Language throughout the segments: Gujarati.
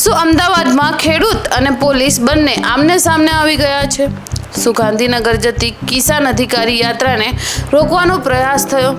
શું અમદાવાદમાં ખેડૂત અને પોલીસ બંને આમને સામને આવી ગયા છે? શું ગાંધીનગર જતી કિસાન અધિકારી યાત્રાને રોકવાનો પ્રયાસ થયો?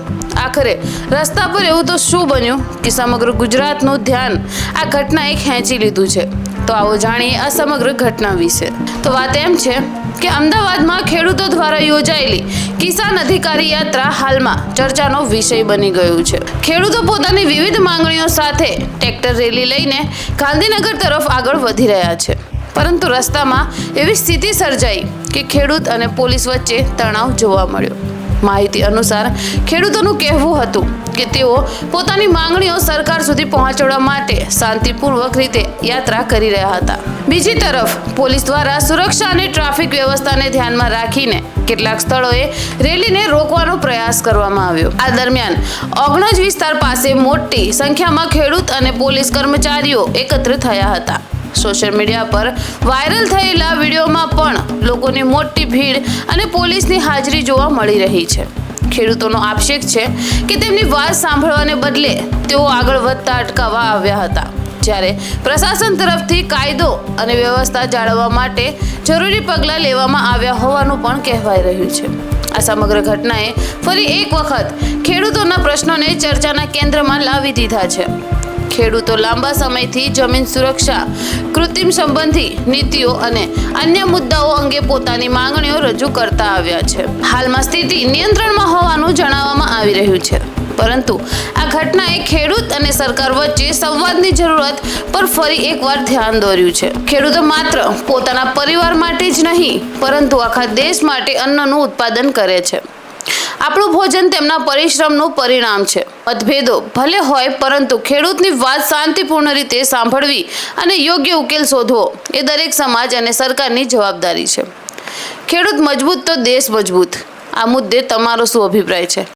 આખરે રસ્તા પર એવું તો શું બન્યું કે સમગ્ર ગુજરાતનું ધ્યાન આ ઘટનાએ ખેંચી લીધું છે? તો આવો જાણીએ આ સમગ્ર ઘટના વિશે. તો વાત એમ છે કે અમદાવાદમાં ખેડૂતો દ્વારા યોજાયેલી કિસાન અધિકારી યાત્રા હાલમાં ચર્ચાનો વિષય બની ગયું છે. ખેડૂતો પોતાની વિવિધ માંગણીઓ સાથે ટ્રેક્ટર રેલી લઈને ગાંધીનગર તરફ આગળ વધી રહ્યા છે, પરંતુ રસ્તામાં એવી સ્થિતિ સર્જાઈ કે ખેડૂત અને પોલીસ વચ્ચે તણાવ જોવા મળ્યો. માહિતી અનુસાર ખેડૂતોનું કહેવું હતું કે તેઓ પોતાની માંગણીઓ સરકાર સુધી પહોંચાડવા માટે શાંતિપૂર્વક રીતે યાત્રા કરી રહ્યા હતા. બીજી તરફ પોલીસ દ્વારા સુરક્ષા અને ટ્રાફિક વ્યવસ્થાને ધ્યાનમાં રાખીને કેટલાક સ્થળોએ રેલીને રોકવાનો પ્રયાસ કરવામાં આવ્યો. આ દરમિયાન ઓગણજ વિસ્તાર પાસે મોટી સંખ્યામાં ખેડૂત અને પોલીસ કર્મચારીઓ એકત્ર થયા હતા. સોશિયલ મીડિયા પર વાયરલ થયેલા વિડીયોમાં પણ લોકોની મોટી ભીડ અને પોલીસની હાજરી જોવા મળી રહી છે. ખેડૂતોનો આક્ષેપ છે કે તેમની વાત સાંભળવાને બદલે તેઓ આગળ વધતા અટકાવવા આવ્યા હતા, જ્યારે પ્રશાસન તરફથી કાયદો અને વ્યવસ્થા જાળવવા માટે જરૂરી પગલાં લેવામાં આવ્યા હોવાનું પણ કહેવાઈ રહ્યું છે. આ સમગ્ર ઘટનાએ ફરી એક વખત ખેડૂતોના પ્રશ્નોને ચર્ચાના કેન્દ્રમાં લાવી દીધા છે. ખેડૂતો લાંબા સમયથી જમીન સુરક્ષા, કૃત્રિમ સંબંધી નીતિઓ અને અન્ય મુદ્દાઓ અંગે પોતાની માંગણીઓ રજૂ કરતા આવ્યા છે. હાલમાં સ્થિતિ નિયંત્રણમાં હોવાનું જણાવવામાં આવી રહ્યું છે, પરંતુ આ ઘટનાએ ખેડૂત અને સરકાર વચ્ચે સંવાદની જરૂરત પર ફરી એકવાર ધ્યાન દોર્યું છે. ખેડૂતો માત્ર પોતાના પરિવાર માટે જ નહીં, પરંતુ આખા દેશ માટે અન્નનું ઉત્પાદન કરે છે. આપણું ભોજન તેમના પરિશ્રમનું પરિણામ છે. મતભેદો ભલે હોય, પરંતુ ખેડૂતની વાત શાંતિપૂર્ણ રીતે સાંભળવી અને યોગ્ય ઉકેલ શોધવો એ દરેક સમાજ અને સરકારની જવાબદારી છે. ખેડૂત મજબૂત તો દેશ મજબૂત. આ મુદ્દે તમારો શું અભિપ્રાય છે?